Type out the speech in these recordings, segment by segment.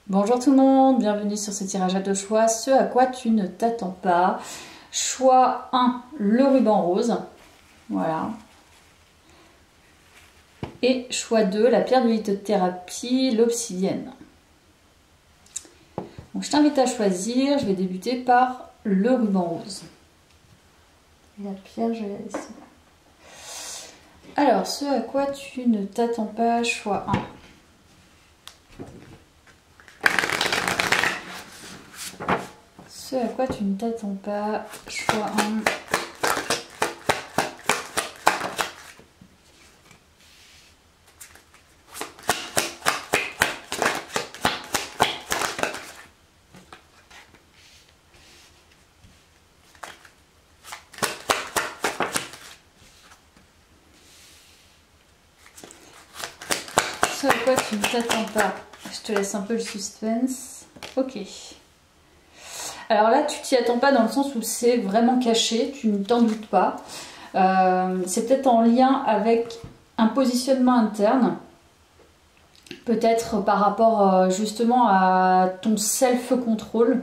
Bonjour tout le monde, bienvenue sur ce tirage à deux choix, ce à quoi tu ne t'attends pas. Choix 1, le ruban rose, voilà. Et choix 2, la pierre de lithothérapie, l'obsidienne. Donc je t'invite à choisir, je vais débuter par le ruban rose. Et la pierre, je vais la laisser. Alors, ce à quoi tu ne t'attends pas, choix 1. Ce à quoi tu ne t'attends pas, choix 1. Ce à quoi tu ne t'attends pas, je te laisse un peu le suspense. Ok. Alors là, tu t'y attends pas dans le sens où c'est vraiment caché, tu ne t'en doutes pas. C'est peut-être en lien avec un positionnement interne, peut-être par rapport justement à ton self-control.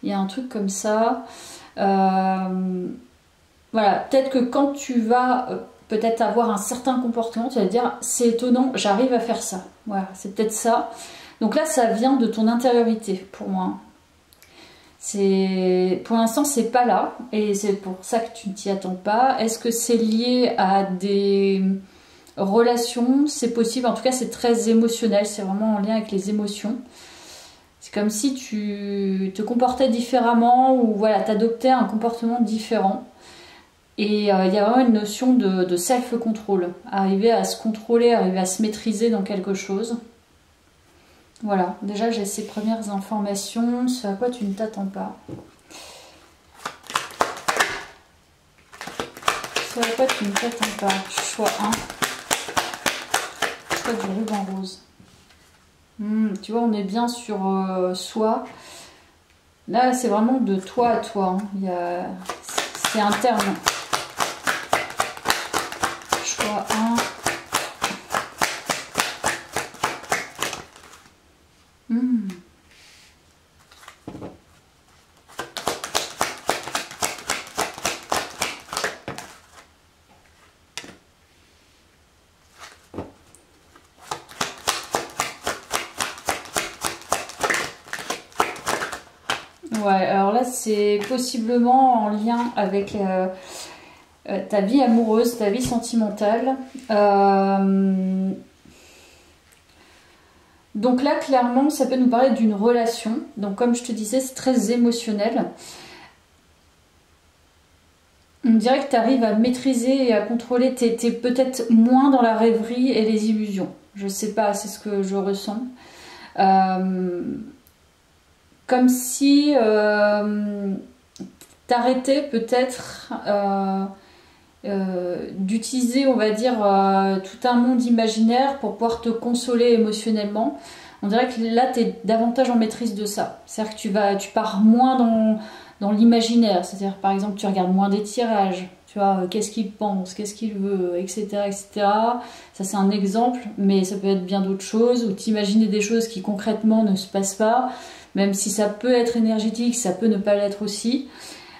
Il y a un truc comme ça. Voilà, peut-être que quand tu vas peut-être avoir un certain comportement, tu vas te dire c'est étonnant, j'arrive à faire ça. Voilà, c'est peut-être ça. Donc là, ça vient de ton intériorité pour moi. Pour l'instant c'est pas là et c'est pour ça que tu ne t'y attends pas. Est-ce que c'est lié à des relations? C'est possible, en tout cas c'est très émotionnel, c'est vraiment en lien avec les émotions. C'est comme si tu te comportais différemment ou voilà, t'adoptais un comportement différent. Et il y a vraiment une notion de self-control, arriver à se contrôler, arriver à se maîtriser dans quelque chose. Voilà, déjà j'ai ces premières informations, ce à quoi tu ne t'attends pas. Ce à quoi tu ne t'attends pas, choix 1. Choix du ruban rose. Tu vois, on est bien sur soi. Là, c'est vraiment de toi à toi. Hein. C'est interne. Choix 1. Ouais, alors là, c'est possiblement en lien avec ta vie amoureuse, ta vie sentimentale. Donc là, clairement, ça peut nous parler d'une relation. Donc comme je te disais, c'est très émotionnel. On dirait que tu arrives à maîtriser et à contrôler. Tu es peut-être moins dans la rêverie et les illusions. Je sais pas, c'est ce que je ressens. Comme si t'arrêtais peut-être d'utiliser, on va dire, tout un monde imaginaire pour pouvoir te consoler émotionnellement. On dirait que là, tu es davantage en maîtrise de ça. C'est-à-dire que tu pars moins dans l'imaginaire. C'est-à-dire, par exemple, tu regardes moins des tirages. Tu vois, qu'est-ce qu'il pense, qu'est-ce qu'il veut, etc., etc. Ça, c'est un exemple, mais ça peut être bien d'autres choses, ou t'imaginer des choses qui concrètement ne se passent pas, même si ça peut être énergétique, ça peut ne pas l'être aussi.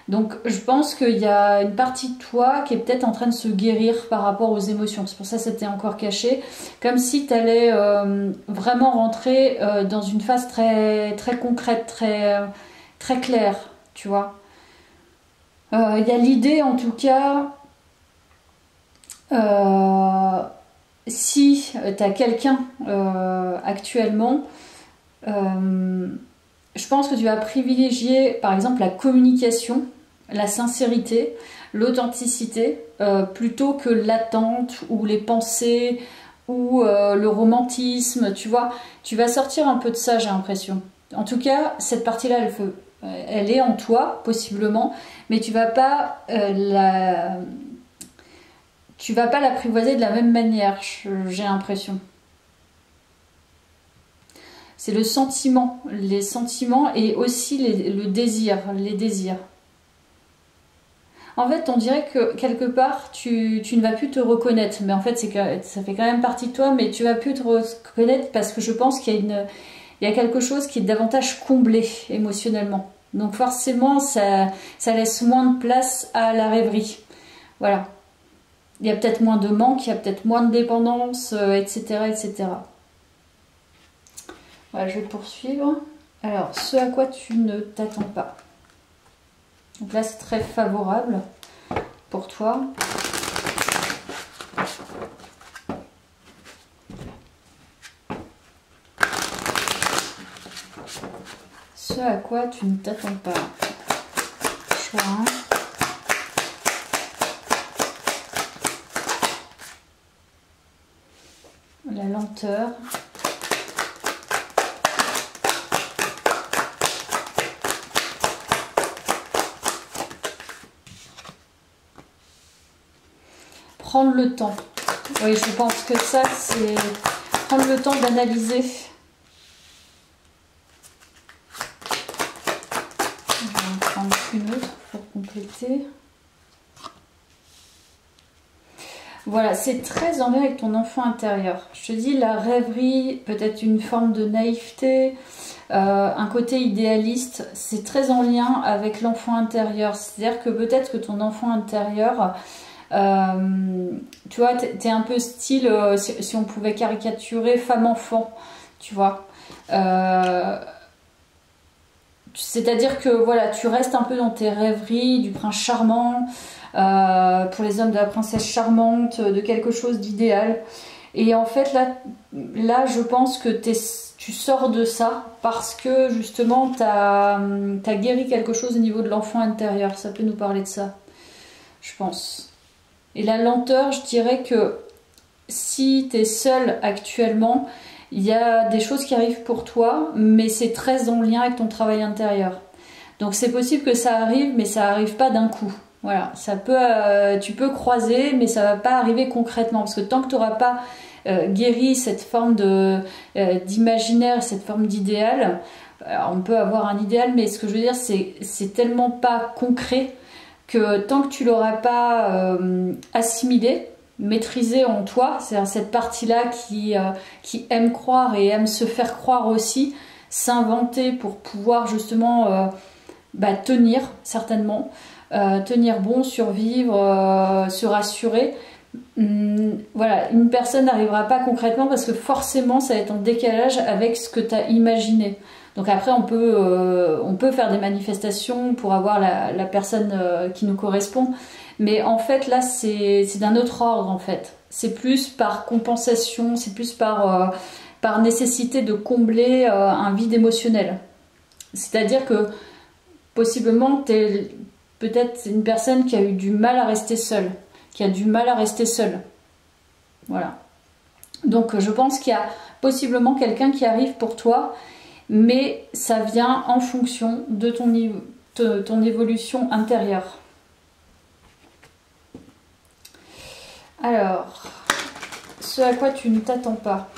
Donc je pense qu'il y a une partie de toi qui est peut-être en train de se guérir par rapport aux émotions. C'est pour ça que c'était encore caché. Comme si tu allais vraiment rentrer dans une phase très, très concrète, très, très claire, tu vois. Il y a l'idée en tout cas, si tu as quelqu'un actuellement, je pense que tu vas privilégier par exemple la communication, la sincérité, l'authenticité, plutôt que l'attente ou les pensées ou le romantisme, tu vois. Tu vas sortir un peu de ça, j'ai l'impression. En tout cas, cette partie-là, elle est en toi, possiblement, mais tu vas pas l'apprivoiser de la même manière, j'ai l'impression. C'est le sentiment, les sentiments et aussi le désir, les désirs. En fait, on dirait que quelque part, tu ne vas plus te reconnaître. Mais en fait, ça fait quand même partie de toi, mais tu vas plus te reconnaître parce que je pense qu'il y a il y a quelque chose qui est davantage comblé émotionnellement. Donc forcément, ça laisse moins de place à la rêverie. Voilà. Il y a peut-être moins de manque, il y a peut-être moins de dépendance, etc., etc. Voilà, je vais poursuivre. Alors, ce à quoi tu ne t'attends pas. Donc là, c'est très favorable pour toi. Ce à quoi tu ne t'attends pas. Choix 1. La lenteur. Prendre le temps. Oui, je pense que ça, c'est prendre le temps d'analyser. Je vais en prendre une autre pour compléter. Voilà, c'est très en lien avec ton enfant intérieur. Je te dis, la rêverie, peut-être une forme de naïveté, un côté idéaliste, c'est très en lien avec l'enfant intérieur. C'est-à-dire que peut-être que ton enfant intérieur... tu vois, t'es un peu style, si on pouvait caricaturer, femme-enfant, tu vois. C'est-à-dire que voilà, tu restes un peu dans tes rêveries du prince charmant, pour les hommes de la princesse charmante, de quelque chose d'idéal. Et en fait, là je pense que tu sors de ça parce que justement, t'as guéri quelque chose au niveau de l'enfant intérieur. Ça peut nous parler de ça, je pense. Et la lenteur, je dirais que si tu es seule actuellement, il y a des choses qui arrivent pour toi, mais c'est très en lien avec ton travail intérieur. Donc c'est possible que ça arrive, mais ça n'arrive pas d'un coup. Voilà, ça peut, tu peux croiser, mais ça ne va pas arriver concrètement. Parce que tant que tu n'auras pas guéri cette forme d'imaginaire, cette forme d'idéal, on peut avoir un idéal, mais ce que je veux dire, c'est tellement pas concret que tant que tu l'auras pas assimilé, maîtrisé en toi, c'est-à-dire cette partie-là qui aime croire et aime se faire croire aussi, s'inventer pour pouvoir justement tenir certainement, tenir bon, survivre, se rassurer. Voilà, une personne n'arrivera pas concrètement parce que forcément ça va être en décalage avec ce que tu as imaginé. Donc après on peut faire des manifestations pour avoir la personne qui nous correspond, mais en fait là c'est d'un autre ordre en fait. C'est plus par compensation, c'est plus par nécessité de combler un vide émotionnel. C'est-à-dire que possiblement t'es peut-être une personne qui a eu du mal à rester seule, qui a du mal à rester seule. Voilà. Donc je pense qu'il y a possiblement quelqu'un qui arrive pour toi, mais ça vient en fonction de ton évolution intérieure. Alors, ce à quoi tu ne t'attends pas.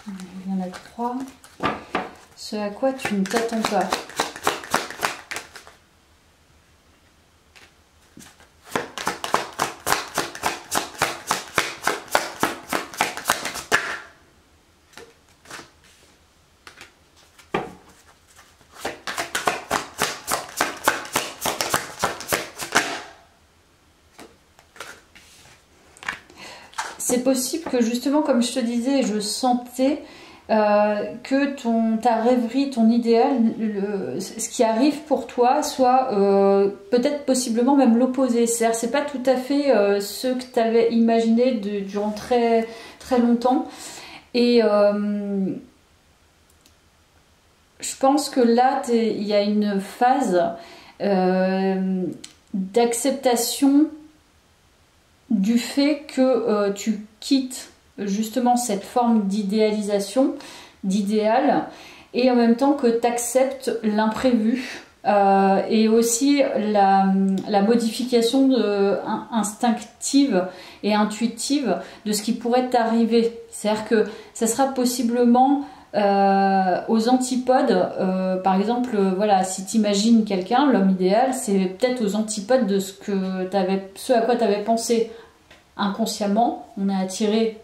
Il y en a 3. Ce à quoi tu ne t'attends pas. C'est possible que justement, comme je te disais, je sentais que ta rêverie, ton idéal, ce qui arrive pour toi soit peut-être possiblement même l'opposé. C'est-à-dire c'est pas tout à fait ce que tu avais imaginé durant très, très longtemps. Et je pense que là, il y a une phase d'acceptation du fait que tu quittes justement cette forme d'idéalisation, d'idéal, et en même temps que tu acceptes l'imprévu et aussi la modification instinctive et intuitive de ce qui pourrait t'arriver. C'est-à-dire que ça sera possiblement aux antipodes, par exemple, voilà, si tu imagines quelqu'un, l'homme idéal, c'est peut-être aux antipodes de ce à quoi tu avais pensé inconsciemment. On est attiré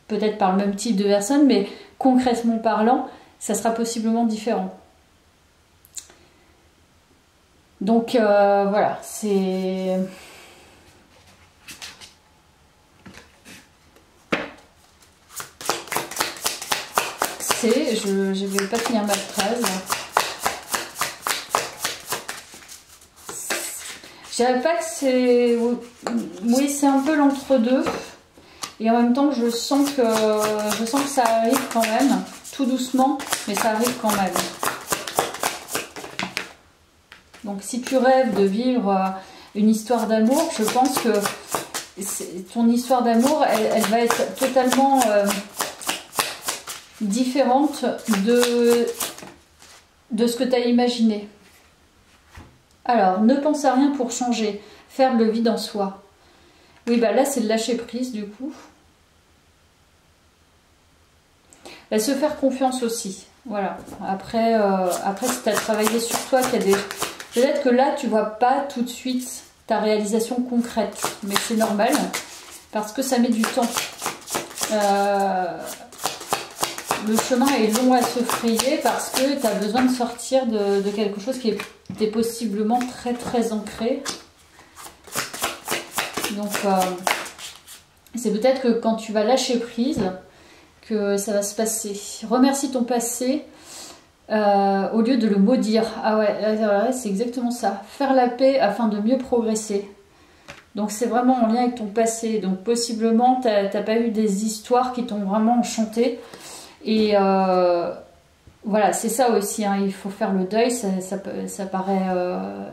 peut-être par le même type de personne, mais concrètement parlant, ça sera possiblement différent. Donc voilà, c'est... Je ne vais pas finir ma phrase. Je dirais pas que c'est... Oui, c'est un peu l'entre-deux. Et en même temps, je sens que ça arrive quand même. Tout doucement, mais ça arrive quand même. Donc si tu rêves de vivre une histoire d'amour, je pense que ton histoire d'amour, elle va être totalement différente de ce que tu as imaginé. Alors, ne pense à rien pour changer. Faire le vide en soi. Oui, bah là, c'est le lâcher prise, du coup. Là, se faire confiance aussi. Voilà. Après si tu as travaillé sur toi, qu'il y a des... Peut-être que là, tu vois pas tout de suite ta réalisation concrète. Mais c'est normal, parce que ça met du temps. Le chemin est long à se frayer parce que tu as besoin de sortir de quelque chose qui est possiblement très très ancré. Donc c'est peut-être que quand tu vas lâcher prise que ça va se passer. Remercie ton passé au lieu de le maudire. Ah ouais, c'est exactement ça. Faire la paix afin de mieux progresser. Donc c'est vraiment en lien avec ton passé. Donc possiblement tu n'as pas eu des histoires qui t'ont vraiment enchanté. Et voilà, c'est ça aussi, hein, il faut faire le deuil, ça paraît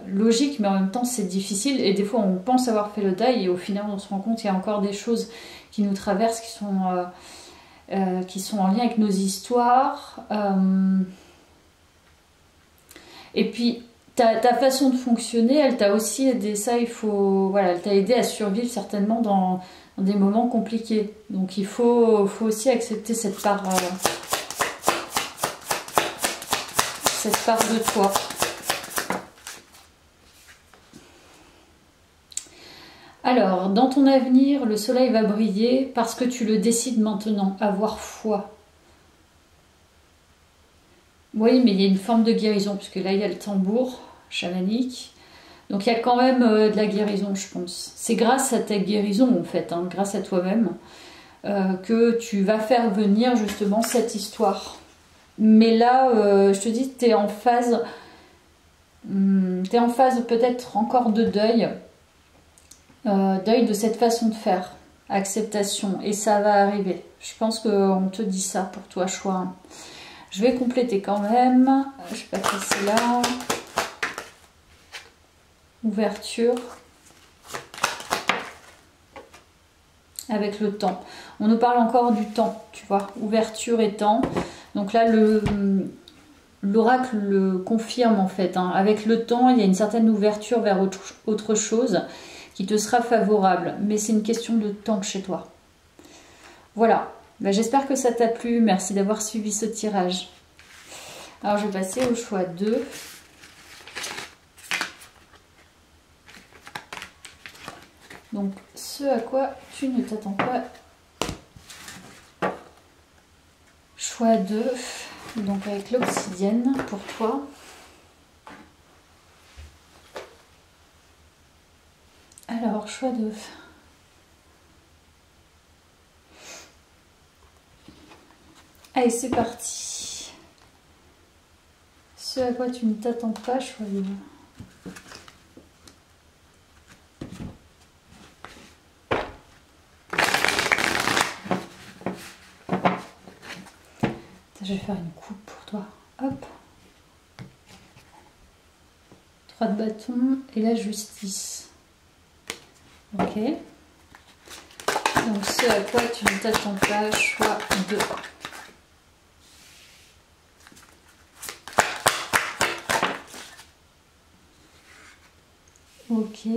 logique, mais en même temps c'est difficile. Et des fois on pense avoir fait le deuil et au final on se rend compte qu'il y a encore des choses qui nous traversent, qui sont en lien avec nos histoires. Et puis ta façon de fonctionner, elle t'a aussi aidé, ça il faut, voilà, elle t'a aidé à survivre certainement dans des moments compliqués. Donc il faut aussi accepter cette part de toi. Alors, dans ton avenir, le soleil va briller parce que tu le décides maintenant. Avoir foi. Oui, mais il y a une forme de guérison, puisque là il y a le tambour chamanique. Donc il y a quand même de la guérison, je pense. C'est grâce à ta guérison, en fait, hein, grâce à toi-même, que tu vas faire venir justement cette histoire. Mais là, je te dis, tu es en phase peut-être encore de deuil. Deuil de cette façon de faire. Acceptation. Et ça va arriver. Je pense qu'on te dit ça pour toi, choix. Je vais compléter quand même. Je vais pas passer là. Ouverture. Avec le temps. On nous parle encore du temps, tu vois. Ouverture et temps. Donc là, l'oracle le confirme en fait. Hein. Avec le temps, il y a une certaine ouverture vers autre chose qui te sera favorable. Mais c'est une question de temps chez toi. Voilà. Ben, j'espère que ça t'a plu. Merci d'avoir suivi ce tirage. Alors, je vais passer au choix 2. Donc, ce à quoi tu ne t'attends pas. Choix 2. Donc, avec l'obsidienne pour toi. Alors, choix 2. Allez, c'est parti. Ce à quoi tu ne t'attends pas, choix 2. Je vais faire une coupe pour toi. Hop. 3 de bâton et la justice. Ok. Donc ce à quoi tu ne t'attends pas, choix 2. Ok.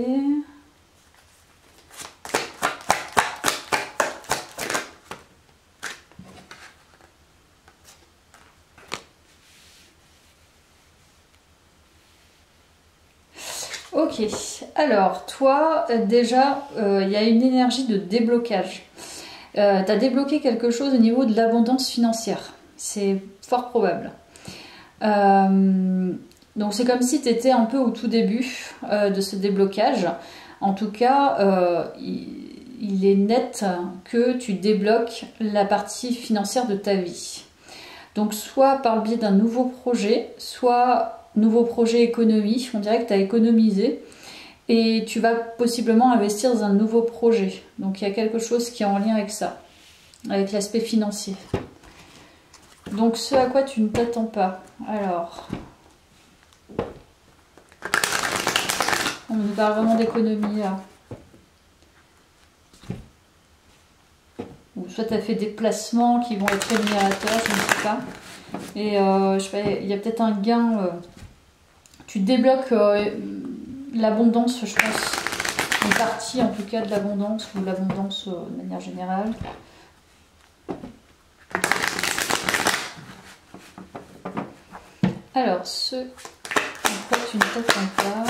Ok, alors toi, déjà, il y a une énergie de déblocage. Tu as débloqué quelque chose au niveau de l'abondance financière. C'est fort probable. Donc c'est comme si tu étais un peu au tout début de ce déblocage. En tout cas, il est net que tu débloques la partie financière de ta vie. Donc soit par le biais d'un nouveau projet, soit nouveau projet économie, on dirait que tu as économisé et tu vas possiblement investir dans un nouveau projet. Donc il y a quelque chose qui est en lien avec ça, avec l'aspect financier. Donc ce à quoi tu ne t'attends pas. Alors, on nous parle vraiment d'économie là. Ou soit tu as fait des placements qui vont être rémunérateurs, je ne sais pas. Et je sais pas, il y a peut-être un gain. Tu débloques l'abondance, je pense. Une partie en tout cas de l'abondance, ou l'abondance de manière générale. Alors, ce en quoi tu ne t'attends pas.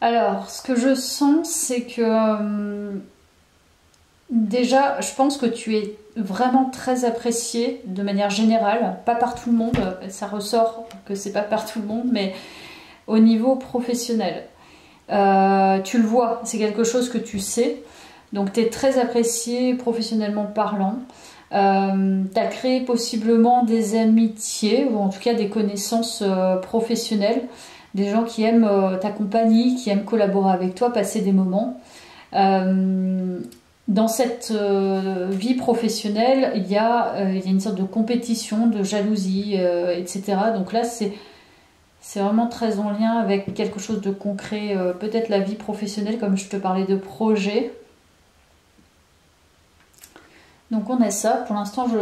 Alors, ce que je sens, c'est que déjà, je pense que tu es vraiment très apprécié de manière générale, pas par tout le monde, ça ressort que c'est pas par tout le monde, mais au niveau professionnel. Tu le vois, c'est quelque chose que tu sais, donc tu es très apprécié professionnellement parlant. Tu as créé possiblement des amitiés, ou en tout cas des connaissances professionnelles, des gens qui aiment ta compagnie, qui aiment collaborer avec toi, passer des moments. Dans cette vie professionnelle, il y a une sorte de compétition, de jalousie, etc. Donc là, c'est vraiment très en lien avec quelque chose de concret, peut-être la vie professionnelle, comme je te parlais de projet. Donc on a ça. Pour l'instant, je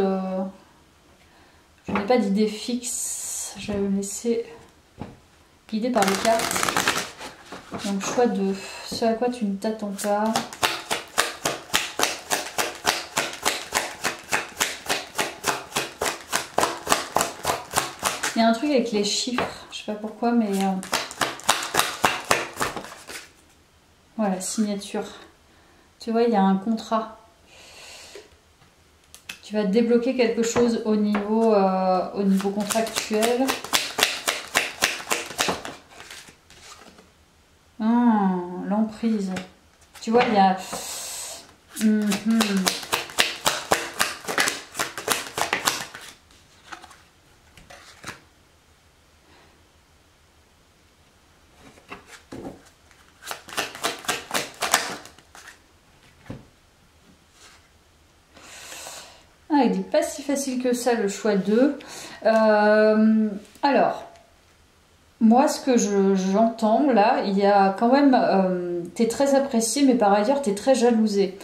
n'ai pas d'idée fixe. Je vais me laisser guider par les cartes. Donc choix de ce à quoi tu ne t'attends pas. Il y a un truc avec les chiffres, je sais pas pourquoi, mais voilà, signature. Tu vois, il y a un contrat. Tu vas débloquer quelque chose au niveau contractuel. L'emprise. Tu vois, il y a... il n'est pas si facile que ça le choix 2. Alors, moi ce que j'entends là, il y a quand même, tu es très apprécié, mais par ailleurs tu es très jalousé.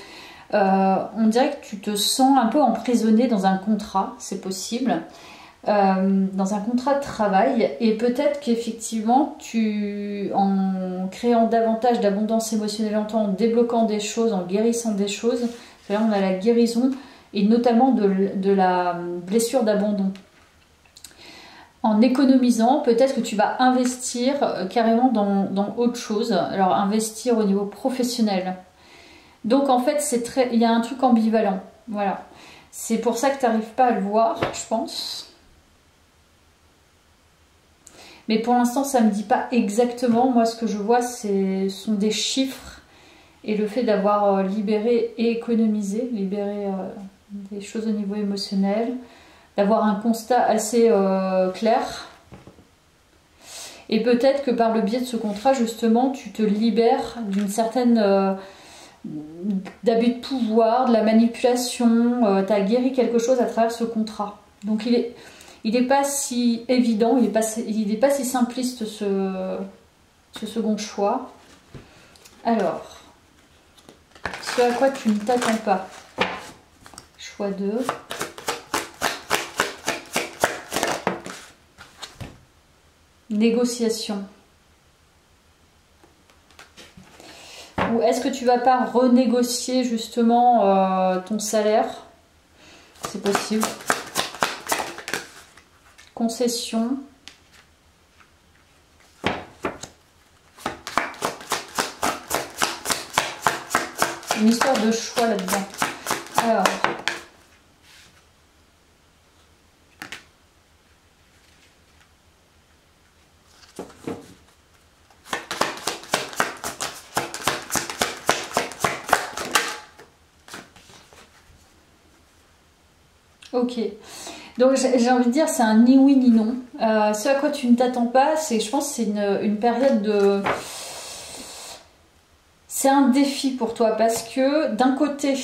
On dirait que tu te sens un peu emprisonné dans un contrat, c'est possible, dans un contrat de travail, et peut-être qu'effectivement en créant davantage d'abondance émotionnelle en toi, en débloquant des choses, en guérissant des choses, là on a la guérison, et notamment de la blessure d'abandon. En économisant, peut-être que tu vas investir carrément dans autre chose. Alors investir au niveau professionnel. Donc en fait, il y a un truc ambivalent. Voilà. C'est pour ça que tu n'arrives pas à le voir, je pense. Mais pour l'instant, ça ne me dit pas exactement. Moi, ce que je vois, ce sont des chiffres. Et le fait d'avoir libéré et économisé, libéré des choses au niveau émotionnel, d'avoir un constat assez clair. Et peut-être que par le biais de ce contrat, justement, tu te libères d'une certaine d'abus de pouvoir, de la manipulation, tu as guéri quelque chose à travers ce contrat. Donc il est pas si évident, il est pas si simpliste ce second choix. Alors, ce à quoi tu ne t'attends pas. Choix 2. Négociation. Ou est-ce que tu vas pas renégocier justement ton salaire? C'est possible. Concession. Une histoire de choix là-dedans. Alors. Ok. Donc j'ai envie de dire c'est un ni oui ni non. Ce à quoi tu ne t'attends pas, je pense que c'est une période de... C'est un défi pour toi parce que d'un côté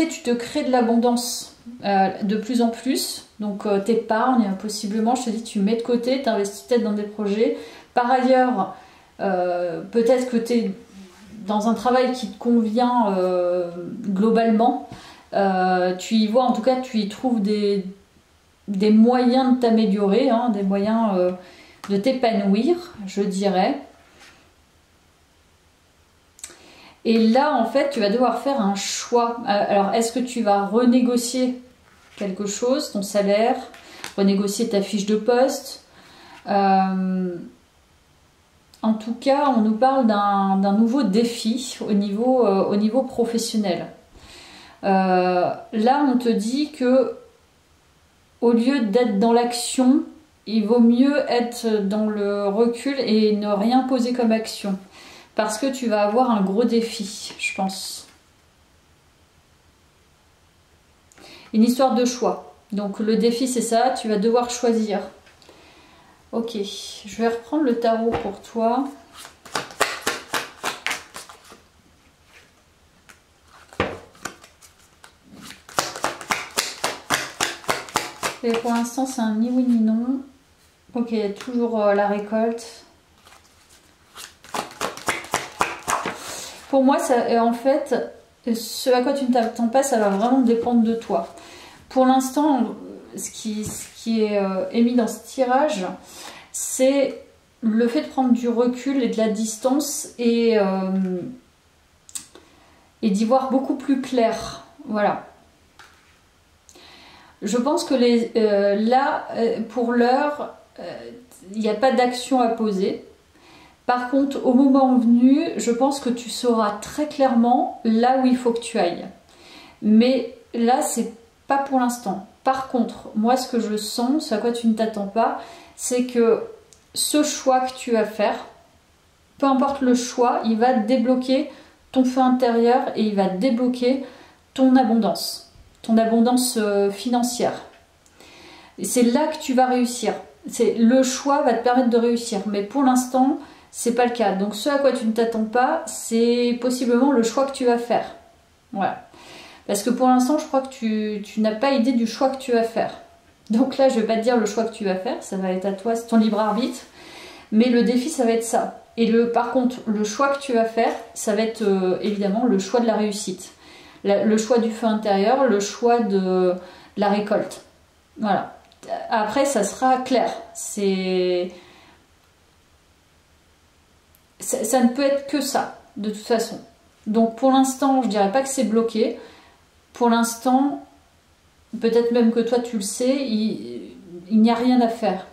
tu te crées de l'abondance de plus en plus. Donc t'épargnes possiblement, je te dis tu mets de côté, tu investis peut-être dans des projets. Par ailleurs, peut-être que tu es dans un travail qui te convient globalement. Tu y vois, en tout cas, tu y trouves des moyens de t'améliorer, hein, des moyens de t'épanouir, je dirais. Et là, en fait, tu vas devoir faire un choix. Alors, est-ce que tu vas renégocier quelque chose, ton salaire, renégocier ta fiche de poste? En tout cas, on nous parle d'un nouveau défi au niveau professionnel. Là, on te dit que au lieu d'être dans l'action, il vaut mieux être dans le recul et ne rien poser comme action. Parce que tu vas avoir un gros défi, je pense. Une histoire de choix. Donc le défi, c'est ça, tu vas devoir choisir. Ok, je vais reprendre le tarot pour toi. Et pour l'instant, c'est un ni oui ni non. Ok, toujours la récolte. Pour moi, ça, en fait, ce à quoi tu ne t'attends pas, ça va vraiment dépendre de toi. Pour l'instant, ce qui est émis dans ce tirage, c'est le fait de prendre du recul et de la distance et d'y voir beaucoup plus clair. Voilà. Je pense que là, pour l'heure, il n'y a pas d'action à poser. Par contre, au moment venu, je pense que tu sauras très clairement là où il faut que tu ailles. Mais là, c'est pas pour l'instant. Par contre, moi, ce que je sens, ce à quoi tu ne t'attends pas, c'est que ce choix que tu vas faire, peu importe le choix, il va débloquer ton feu intérieur et il va débloquer ton abondance financière. Et c'est là que tu vas réussir. Le choix va te permettre de réussir. Mais pour l'instant, c'est pas le cas. Donc ce à quoi tu ne t'attends pas, c'est possiblement le choix que tu vas faire. Voilà. Parce que pour l'instant, je crois que tu n'as pas idée du choix que tu vas faire. Donc là, je vais pas te dire le choix que tu vas faire, ça va être à toi, c'est ton libre arbitre. Mais le défi, ça va être ça. Et par contre, le choix que tu vas faire, ça va être évidemment le choix de la réussite. Le choix du feu intérieur, le choix de la récolte. Voilà. Après, ça sera clair. Ça ne peut être que ça, de toute façon. Donc pour l'instant, je dirais pas que c'est bloqué. Pour l'instant, peut-être même que toi tu le sais, il n'y a rien à faire.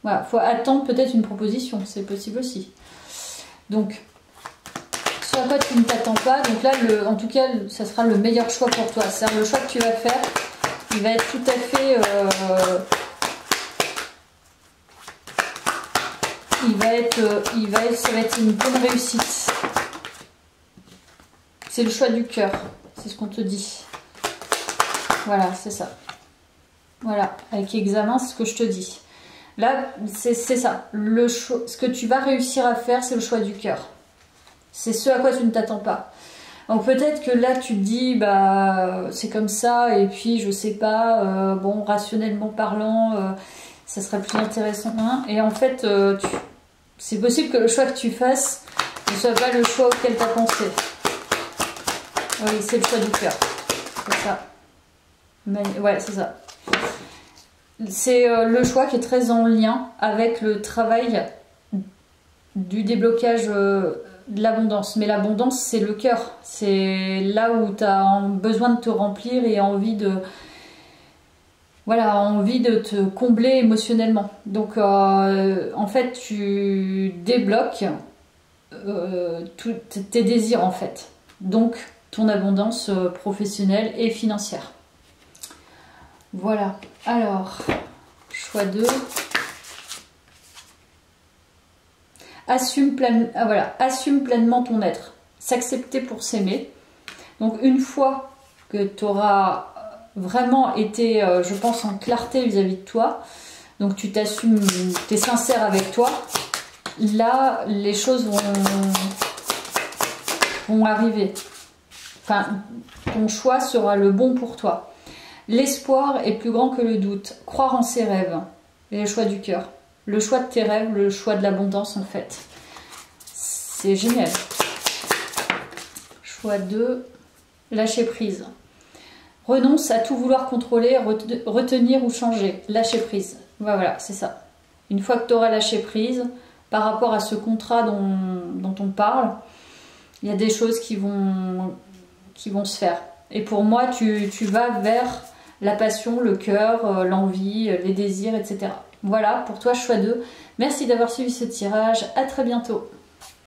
Voilà, faut attendre peut-être une proposition, c'est possible aussi. Donc, ce à quoi tu ne t'attends pas, donc là, en tout cas, ça sera le meilleur choix pour toi. C'est-à-dire le choix que tu vas faire, il va être tout à fait... ça va être une bonne réussite. C'est le choix du cœur, c'est ce qu'on te dit. Voilà, c'est ça. Voilà, avec examen, c'est ce que je te dis. Là, c'est ça. Ce que tu vas réussir à faire, c'est le choix du cœur. C'est ce à quoi tu ne t'attends pas. Donc peut-être que là tu te dis bah c'est comme ça et puis je sais pas, bon rationnellement parlant ça serait plus intéressant. Hein. Et en fait c'est possible que le choix que tu fasses ne soit pas le choix auquel tu as pensé. Oui, c'est le choix du cœur. C'est ça. Ouais, c'est ça. C'est le choix qui est très en lien avec le travail du déblocage de l'abondance. Mais l'abondance, c'est le cœur. C'est là où tu as besoin de te remplir et envie de... Voilà, envie de te combler émotionnellement. Donc, en fait, tu débloques tous tes désirs, en fait. Donc, ton abondance professionnelle et financière. Voilà. Alors, choix 2. Assume pleinement ton être. S'accepter pour s'aimer. Donc, une fois que tu auras vraiment été, je pense, en clarté vis-à-vis de toi, donc tu t'assumes, tu es sincère avec toi, là, les choses vont arriver. Enfin, ton choix sera le bon pour toi. L'espoir est plus grand que le doute. Croire en ses rêves. Et le choix du cœur. Le choix de tes rêves, le choix de l'abondance en fait. C'est génial. Choix 2. Lâcher prise. Renonce à tout vouloir contrôler, retenir ou changer. Lâcher prise. Voilà, c'est ça. Une fois que tu auras lâché prise, par rapport à ce contrat dont on parle, il y a des choses qui vont se faire. Et pour moi, tu vas vers la passion, le cœur, l'envie, les désirs, etc. Voilà, pour toi, choix 2. Merci d'avoir suivi ce tirage. À très bientôt.